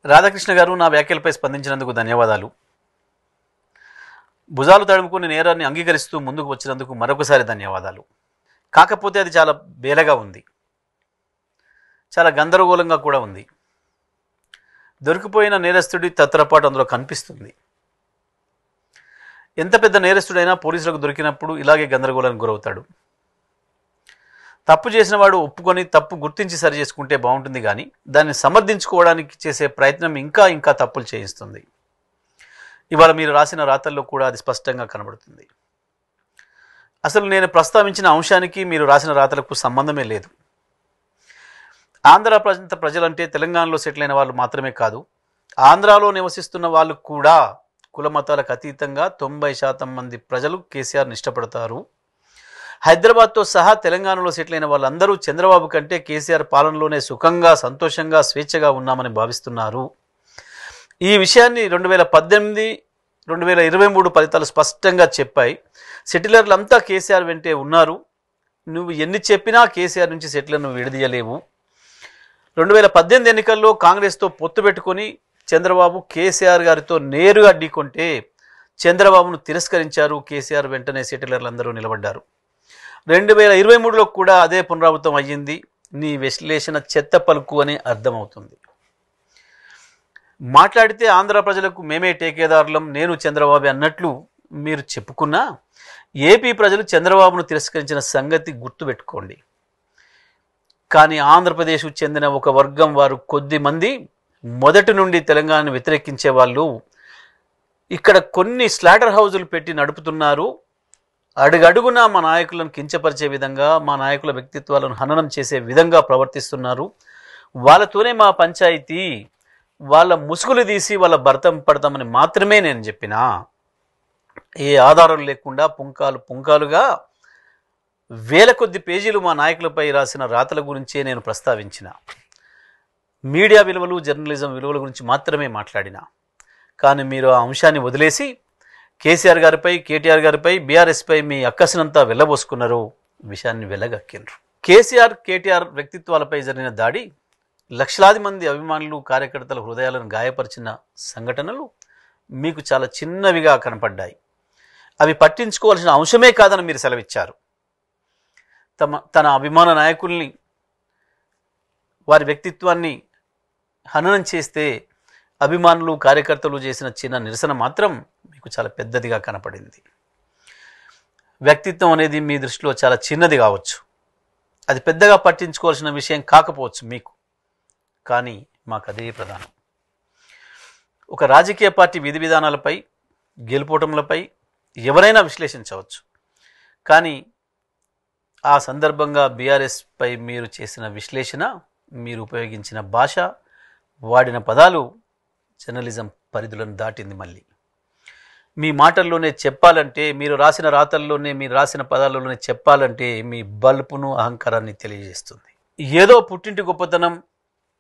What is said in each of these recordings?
రాధాకృష్ణ గారు నా వ్యాఖ్యలపై స్పందించినందుకు ధన్యవాదాలు. భుజాలు తడుముకుని నేరాన్ని అంగీకరిస్తూ ముందుకు వచ్చినందుకు మరొకసారి ధన్యవాదాలు. కాకపోతే అది చాలా బేలగా ఉంది, చాలా గందరగోళంగా కూడా ఉంది. దొరికిపోయిన నేరస్తుడి తత్రపాటు అందులో కనిపిస్తుంది. ఎంత పెద్ద నేరస్తుడైనా పోలీసులకు దొరికినప్పుడు ఇలాగే గందరగోళానికి గురవుతాడు. తప్పు చేసిన వాడు ఒప్పుకొని తప్పు గుర్తించి సరి చేసుకుంటే బాగుంటుంది, కానీ దాన్ని సమర్థించుకోవడానికి చేసే ప్రయత్నం ఇంకా ఇంకా తప్పులు చేయిస్తుంది. ఇవాళ మీరు రాసిన రాతల్లో కూడా అది స్పష్టంగా కనబడుతుంది. అసలు నేను ప్రస్తావించిన అంశానికి మీరు రాసిన రాతలకు సంబంధమే లేదు. ఆంధ్ర ప్రాంత ప్రజలంటే తెలంగాణలో సెటిల్ అయిన వాళ్ళు మాత్రమే కాదు, ఆంధ్రాలో నివసిస్తున్న వాళ్ళు కూడా కుల మతాలకు అతీతంగా 90% మంది ప్రజలు కేసీఆర్ని ఇష్టపడతారు. హైదరాబాద్తో సహా తెలంగాణలో సెటిల్ అయిన వాళ్ళందరూ చంద్రబాబు కంటే కేసీఆర్ పాలనలోనే సుఖంగా, సంతోషంగా, స్వేచ్ఛగా ఉన్నామని భావిస్తున్నారు. ఈ విషయాన్ని 2018, 2023 ఫలితాలు స్పష్టంగా చెప్పాయి. సెటిలర్లంతా కేసీఆర్ వెంటే ఉన్నారు. నువ్వు ఎన్ని చెప్పినా కేసీఆర్ నుంచి సెటిలర్ను విడదీయలేవు. 2018 ఎన్నికల్లో కాంగ్రెస్తో పొత్తు పెట్టుకొని చంద్రబాబు కేసీఆర్ గారితో నేరుగా ఢీకొంటే చంద్రబాబును తిరస్కరించారు. కేసీఆర్ వెంటనే సెటిలర్లందరూ నిలబడ్డారు. 2023లో కూడా అదే పునరావృతం అయ్యింది. నీ విశ్లేషణ చెత్త పలుకు అని అర్థమవుతుంది. మాట్లాడితే ఆంధ్ర ప్రజలకు మేమే టేకేదారులం, నేను చంద్రబాబు అన్నట్లు మీరు చెప్పుకున్నా ఏపీ ప్రజలు చంద్రబాబును తిరస్కరించిన సంగతి గుర్తుపెట్టుకోండి. కానీ ఆంధ్రప్రదేశ్ చెందిన ఒక వర్గం వారు కొద్ది మంది మొదటి నుండి తెలంగాణను వ్యతిరేకించే వాళ్ళు ఇక్కడ కొన్ని స్లాటర్ హౌజులు పెట్టి నడుపుతున్నారు. అడుగడుగున మా నాయకులను కించపరిచే విధంగా, మా నాయకుల వ్యక్తిత్వాలను హననం చేసే విధంగా ప్రవర్తిస్తున్నారు. వాళ్ళతోనే మా పంచాయతీ, వాళ్ళ ముసుగులు తీసి వాళ్ళ భర్తం పడతామని మాత్రమే నేను చెప్పినా. ఏ ఆధారం లేకుండా పుంకాలుగా వేల కొద్ది పేజీలు మా నాయకులపై రాసిన రాతల గురించే నేను ప్రస్తావించిన. మీడియా విలువలు, జర్నలిజం విలువల గురించి మాత్రమే మాట్లాడిన. కానీ మీరు ఆ అంశాన్ని వదిలేసి కేసీఆర్ గారిపై, కేటీఆర్ గారిపై, బీఆర్ఎస్పై మీ అక్కసినంతా వెళ్ళబోసుకున్నారు, విషయాన్ని వెళ్ళగక్కినరు. కేసీఆర్, కేటీఆర్ వ్యక్తిత్వాలపై జరిగిన దాడి లక్షలాది మంది అభిమానులు, కార్యకర్తల హృదయాలను గాయపరిచిన సంఘటనలు మీకు చాలా చిన్నవిగా కనపడ్డాయి. అవి పట్టించుకోవాల్సిన అంశమే కాదని మీరు సెలవిచ్చారు. తన అభిమాన నాయకుల్ని, వారి వ్యక్తిత్వాన్ని హననం చేస్తే అభిమానులు, కార్యకర్తలు చేసిన చిన్న నిరసన మాత్రం మీకు చాలా పెద్దదిగా కనపడింది. వ్యక్తిత్వం అనేది మీ దృష్టిలో చాలా చిన్నది కావచ్చు, అది పెద్దగా పట్టించుకోవాల్సిన విషయం కాకపోవచ్చు మీకు, కానీ మాకు అదే ప్రధానం. ఒక రాజకీయ పార్టీ విధి విధానాలపై, గెలుపోటములపై ఎవరైనా విశ్లేషించవచ్చు, కానీ ఆ సందర్భంగా బీఆర్ఎస్పై మీరు చేసిన విశ్లేషణ, మీరు ఉపయోగించిన భాష, వాడిన పదాలు జర్నలిజం పరిధులను దాటింది. మళ్ళీ మీ మాటల్లోనే చెప్పాలంటే, మీరు రాసిన రాతల్లోనే, మీరు రాసిన పదాల్లోనే చెప్పాలంటే మీ బల్పును, అహంకారాన్ని తెలియజేస్తుంది. ఏదో పుట్టింటి గొప్పతనం,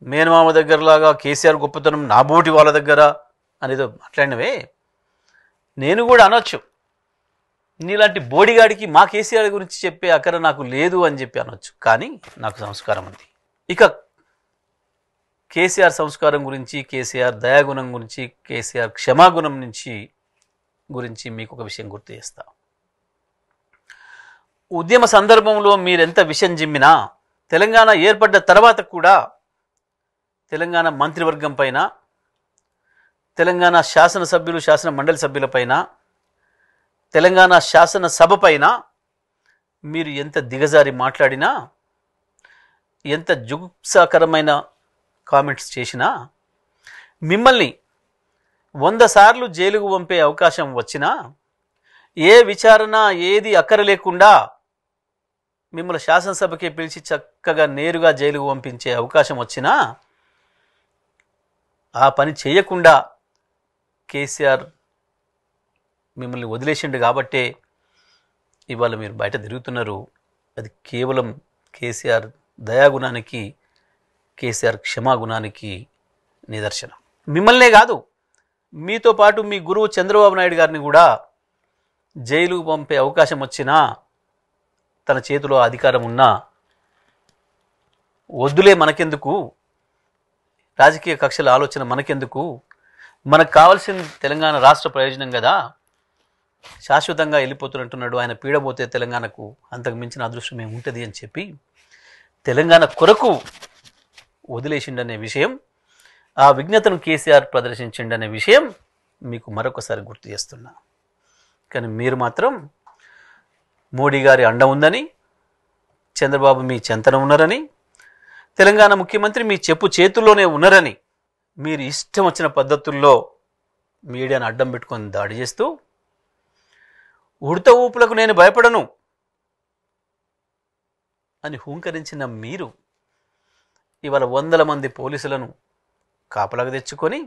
మేనమామ దగ్గరలాగా కేసీఆర్ గొప్పతనం నా బోటి వాళ్ళ దగ్గర అనేదో మాట్లాడినవే. నేను కూడా అనొచ్చు, నీలాంటి బోడిగాడికి మా కేసీఆర్ గురించి చెప్పే అక్కర నాకు లేదు అని చెప్పి అనొచ్చు. కానీ నాకు సంస్కారం ఉంది. ఇక కేసీఆర్ సంస్కారం గురించి, కేసీఆర్ దయాగుణం గురించి, కేసీఆర్ క్షమాగుణం గురించి మీకు ఒక విషయం గుర్తు చేస్తా. ఉద్యమ సందర్భంలో మీరెంత విషయం జిమ్మినా, తెలంగాణ ఏర్పడ్డ తర్వాత కూడా తెలంగాణ మంత్రివర్గం పైన, తెలంగాణ శాసనసభ్యులు, శాసన మండలి సభ్యులపైన, తెలంగాణ శాసనసభ పైన మీరు ఎంత దిగజారి మాట్లాడినా, ఎంత జుగుప్సాకరమైన కామెంట్స్ చేసినా, మిమ్మల్ని 100 సార్లు జైలుకు పంపే అవకాశం వచ్చినా, ఏ విచారణ ఏది అక్కర లేకుండా మిమ్మల్ని శాసనసభకే పిలిచి చక్కగా నేరుగా జైలుకు పంపించే అవకాశం వచ్చినా ఆ పని చేయకుండా కేసీఆర్ మిమ్మల్ని వదిలేసిండు కాబట్టే ఇవాళ మీరు బయట తిరుగుతున్నారు. అది కేవలం కేసీఆర్ దయాగుణానికి, కేసీఆర్ క్షమాగుణానికి నిదర్శనం. మిమ్మల్నే కాదు, మీతో పాటు మీ గురువు చంద్రబాబు నాయుడు గారిని కూడా జైలుకు పంపే అవకాశం వచ్చినా, తన చేతిలో అధికారం ఉన్నా వద్దులే మనకెందుకు, రాజకీయ కక్షల ఆలోచన మనకెందుకు, మనకు కావాల్సిన తెలంగాణ రాష్ట్ర ప్రయోజనం కదా, శాశ్వతంగా వెళ్ళిపోతున్నట్టున్నాడు ఆయన, పీడబోతే తెలంగాణకు అంతకు మించిన అదృష్టం ఏముంటుంది అని చెప్పి తెలంగాణ కొరకు వదిలేసిండనే విషయం, ఆ విజ్ఞతను కేసీఆర్ ప్రదర్శించిండనే విషయం మీకు మరొకసారి గుర్తు చేస్తున్నా. కానీ మీరు మాత్రం మోడీ గారి అండ ఉందని, చంద్రబాబు మీ చెంతన ఉన్నారని, తెలంగాణ ముఖ్యమంత్రి మీ చెప్పు చేతుల్లోనే ఉన్నారని మీరు ఇష్టం వచ్చిన పద్ధతుల్లో మీడియాను అడ్డం పెట్టుకొని దాడి చేస్తూ, ఉడత ఊపులకు నేను భయపడను అని హూంకరించిన మీరు ఇవాళ వందల మంది పోలీసులను కాపలాగా తెచ్చుకొని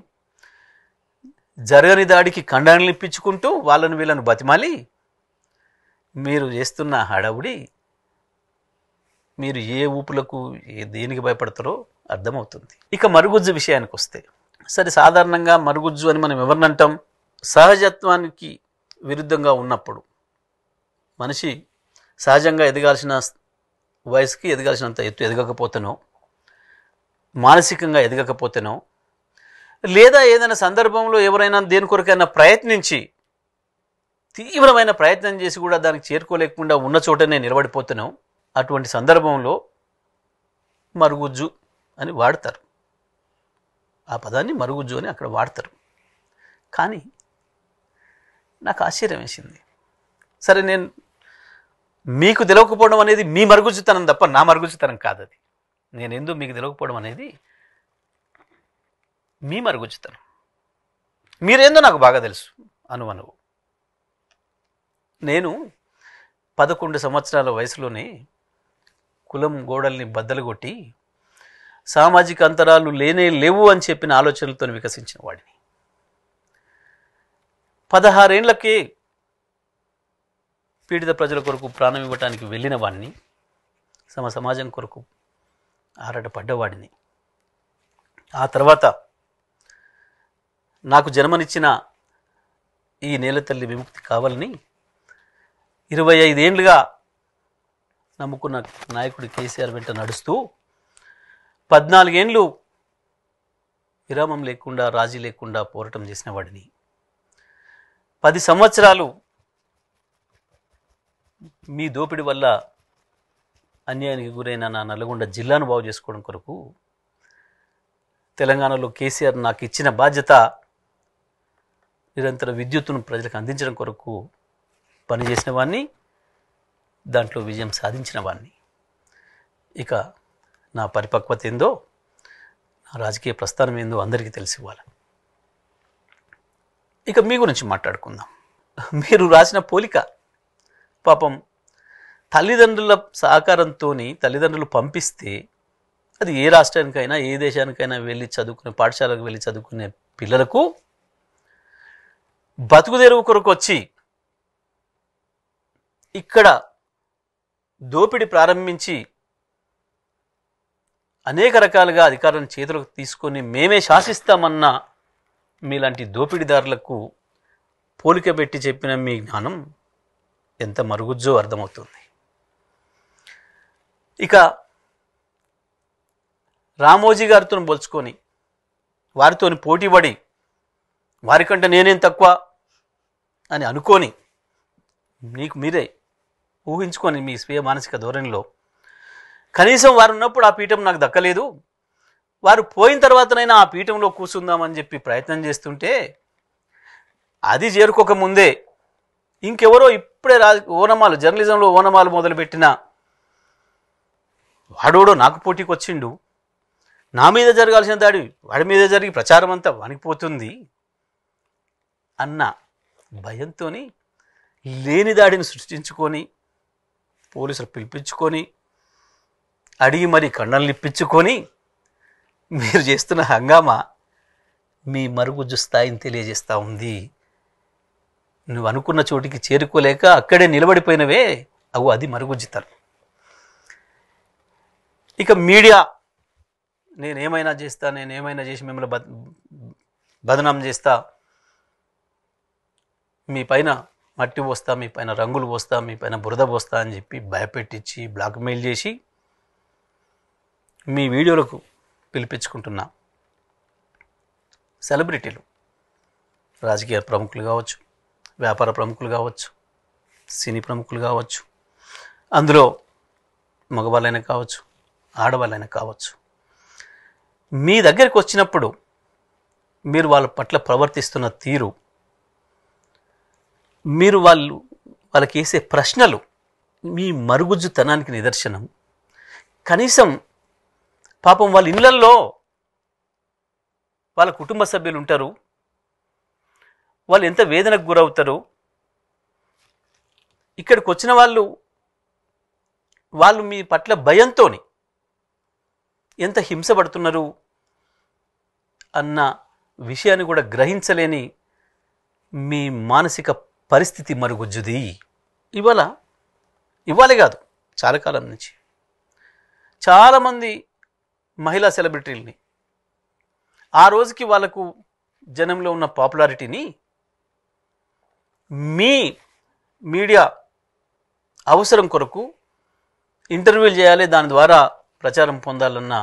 జరగని దాడికి ఖండాలను ఇప్పించుకుంటూ వాళ్ళను వీళ్ళను బతిమాలి మీరు చేస్తున్న హడావుడి, మీరు ఏ ఊపులకు దేనికి భయపడతారో అర్థమవుతుంది. ఇక మరుగుజ్జు విషయానికి వస్తే, సరే సాధారణంగా మరుగుజ్జు అని మనం ఎవరినంటాం, సహజత్వానికి విరుద్ధంగా ఉన్నప్పుడు, మనిషి సహజంగా ఎదగాల్సిన వయసుకి ఎదగాల్సినంత ఎత్తు ఎదగకపోతేనో, మానసికంగా ఎదగకపోతేనో, లేదా ఏదైనా సందర్భంలో ఎవరైనా దేని కొరకైనా ప్రయత్నించి తీవ్రమైన ప్రయత్నం చేసి కూడా దానికి చేరుకోలేకుండా ఉన్న చోటనే నిలబడిపోతున్నాం, అటువంటి సందర్భంలో మరుగుజ్జు అని వాడతారు. ఆ పదాన్ని మరుగుజ్జు అని అక్కడ వాడతారు. కానీ నాకు ఆశ్చర్యం వేసింది. సరే, నేను మీకు తెలియకపోవడం అనేది మీ మరుగుజ్జుతనం తప్ప నా మరుగుజ్జుతనం కాదు. అది నేను ఎందుకు మీకు తెలియకపోవడం అనేది మీ మరుగుజ్జుతనం. మీరేందో నాకు బాగా తెలుసు అనువనువు. నేను 11 సంవత్సరాల వయసులోనే కులం గోడల్ని బద్దలు కొట్టి సామాజిక అంతరాలు లేనే లేవు అని చెప్పిన ఆలోచనలతో వికసించిన వాడిని. 16 ఏళ్లకే పీడిత ప్రజల కొరకు ప్రాణం ఇవ్వటానికి వెళ్ళిన వాడిని, సమాజం కొరకు ఆరాటపడ్డవాడిని. ఆ తర్వాత నాకు జన్మనిచ్చిన ఈ నేల తల్లి విముక్తి కావాలని 25 ఏళ్లుగా నమ్ముకున్న నాయకుడు కేసీఆర్ వెంట నడుస్తూ 14 ఏళ్ళు విరామం లేకుండా, రాజీ లేకుండా పోరాటం చేసిన వాడిని. 10 సంవత్సరాలు మీ దోపిడి వల్ల అన్యాయానికి గురైన నా నల్గొండ జిల్లాను బాగు చేసుకోవడం కొరకు తెలంగాణలో కేసీఆర్ నాకు ఇచ్చిన బాధ్యత నిరంతర విద్యుత్తును ప్రజలకు అందించడం కొరకు పనిచేసిన వాడిని, దాంట్లో విజయం సాధించిన వాడిని. ఇక నా పరిపక్వత ఏందో, నా రాజకీయ ప్రస్థానం ఏందో అందరికీ తెలిసి ఇవ్వాలి. ఇక మీ గురించి మాట్లాడుకుందాం. మీరు రాసిన పోలిక పాపం తల్లిదండ్రుల సహకారంతో తల్లిదండ్రులు పంపిస్తే అది ఏ రాష్ట్రానికైనా ఏ దేశానికైనా వెళ్ళి చదువుకునే, పాఠశాలకు వెళ్ళి చదువుకునే పిల్లలకు బతుకు తెరువు కొరకు వచ్చి ఇక్కడ దోపిడి ప్రారంభించి అనేక రకాలుగా అధికారాన్ని చేతులకు తీసుకొని మేమే శాసిస్తామన్న మీలాంటి దోపిడీదారులకు పోలిక పెట్టి చెప్పిన మీ జ్ఞానం ఎంత మరుగుజ్జో అర్థమవుతుంది. ఇక రామోజీ గారితో పోల్చుకొని, వారితో పోటీపడి వారికంటే నేనేం తక్కువ అని అనుకొని మీకు మీరే ఊహించుకొని మీ స్వీయ మానసిక ధోరణిలో కనీసం వారు ఉన్నప్పుడు ఆ పీఠం నాకు దక్కలేదు, వారు పోయిన తర్వాతనైనా ఆ పీఠంలో కూర్చుందామని చెప్పి ప్రయత్నం చేస్తుంటే అది చేరుకోకముందే ఇంకెవరో ఇప్పుడే ఓనమాలు, జర్నలిజంలో ఓనమాలు మొదలుపెట్టిన వాడోడో నాకు పోటీకి వచ్చిండు, నా మీద జరగాల్సిన దాడి వాడి మీద జరిగి ప్రచారం అంతా వణికిపోతుంది అన్న భయంతో లేని దాడిని సృష్టించుకొని పోలీసులు పిలిపించుకొని అడిగి మరీ కళ్ళను ఇప్పించుకొని మీరు చేస్తున్న హంగామా మీ మరుగుజ్జు స్థాయిని తెలియజేస్తూ ఉంది. నువ్వు అనుకున్న చోటికి చేరుకోలేక అక్కడే నిలబడిపోయినవే అవు, అది మరుగుజ్జుతనం. ఇక మీడియా నేనేమైనా చేస్తా, నేనేమైనా చేసి మిమ్మల్ని బదనాం చేస్తా, మీ పైన మట్టి పోస్తా, మీ పైన రంగులు పోస్తా, మీ పైన బురద పోస్తా అని చెప్పి భయపెట్టించి బ్లాక్మెయిల్ చేసి మీ వీడియోలకు పిలిపించుకుంటున్నా సెలబ్రిటీలు, రాజకీయ ప్రముఖులు కావచ్చు, వ్యాపార ప్రముఖులు కావచ్చు, సినీ ప్రముఖులు కావచ్చు, అందులో మగవాళ్ళైనా కావచ్చు, ఆడవాళ్ళైనా కావచ్చు. మీ దగ్గరికి వచ్చినప్పుడు మీరు వాళ్ళ పట్ల ప్రవర్తిస్తున్న తీరు, మీరు వాళ్ళకి వేసే ప్రశ్నలు మీ మరుగుజ్జుతనానికి నిదర్శనం. కనీసం పాపం వాళ్ళ ఇళ్ళల్లో వాళ్ళ కుటుంబ సభ్యులు ఉంటారు, వాళ్ళు ఎంత వేదనకు గురవుతారు. ఇక్కడికి వచ్చిన వాళ్ళు మీ పట్ల భయంతో ఎంత హింసపడుతున్నారు అన్న విషయాన్ని కూడా గ్రహించలేని మీ మానసిక పరిస్థితి మరుగుజ్జుది. ఇవాళే కాదు, చాలా కాలం నుంచి చాలామంది మహిళా సెలబ్రిటీలని ఆ రోజుకి వాళ్ళకు జనంలో ఉన్న పాపులారిటీని మీ మీడియా అవసరం కొరకు ఇంటర్వ్యూలు చేయాలి, దాని ద్వారా ప్రచారం పొందాలన్న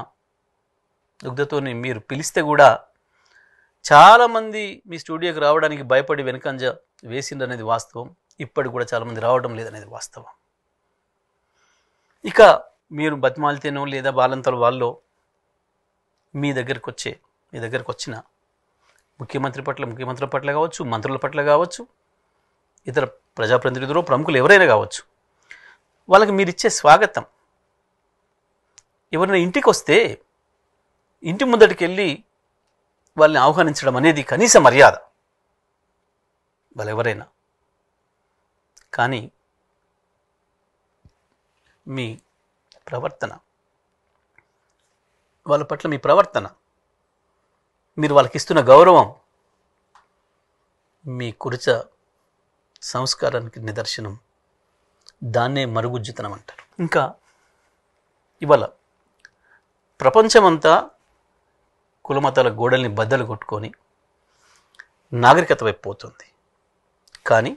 దుగ్ధతోని మీరు పిలిస్తే కూడా చాలామంది మీ స్టూడియోకి రావడానికి భయపడి వెనుకంజ వేసిందనేది వాస్తవం. ఇప్పటికి కూడా చాలామంది రావడం లేదనేది వాస్తవం. ఇక మీరు బతిమాలితేనో లేదా బాలంతల వాళ్ళు మీ దగ్గరికి వచ్చిన ముఖ్యమంత్రి పట్ల కావచ్చు, మంత్రుల పట్ల కావచ్చు, ఇతర ప్రజాప్రతినిధులు, ప్రముఖులు ఎవరైనా కావచ్చు, వాళ్ళకి మీరు ఇచ్చే స్వాగతం, ఎవరైనా ఇంటికి వస్తే ఇంటి ముందటికి వెళ్ళి వాళ్ళని ఆహ్వానించడం అనేది కనీస మర్యాద వాళ్ళెవరైనా. కానీ మీ ప్రవర్తన, వాళ్ళ పట్ల మీ ప్రవర్తన, మీరు వాళ్ళకి ఇస్తున్న గౌరవం మీ కురచ సంస్కారానికి నిదర్శనం. దాన్నే మరుగుజ్జుతనం అంటారు. ఇంకా ఇవాళ ప్రపంచమంతా కులమతాల గోడల్ని బద్దలు కొట్టుకొని నాగరికత వైపు పోతుంది. కానీ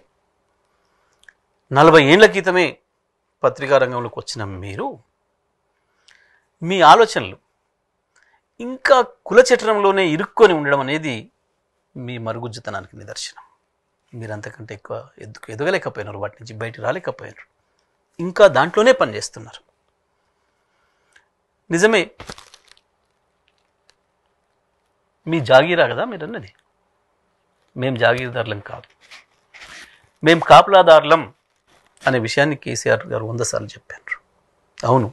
40 ఏళ్ల క్రితమే పత్రికా రంగంలోకి వచ్చిన మీరు, మీ ఆలోచనలు ఇంకా కుల చట్రంలోనే ఇరుక్కొని ఉండడం అనేది మీ మరుగుజ్జుతనానికి నిదర్శనం. మీరు అంతకంటే ఎక్కువ ఎదగలేకపోయినారు, వాటి నుంచి బయట రాలేకపోయినారు, ఇంకా దాంట్లోనే పనిచేస్తున్నారు. నిజమే, మీ జాగీరా కదా మీరు అన్నది. మేము జాగీర్దారులం కాదు, మేము కాపలాదారులం అనే విషయాన్ని కేసీఆర్ గారు 100 సార్లు చెప్పారు. అవును,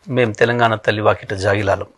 మేము తెలంగాణ తల్లి వాకిట జాగిలాలం.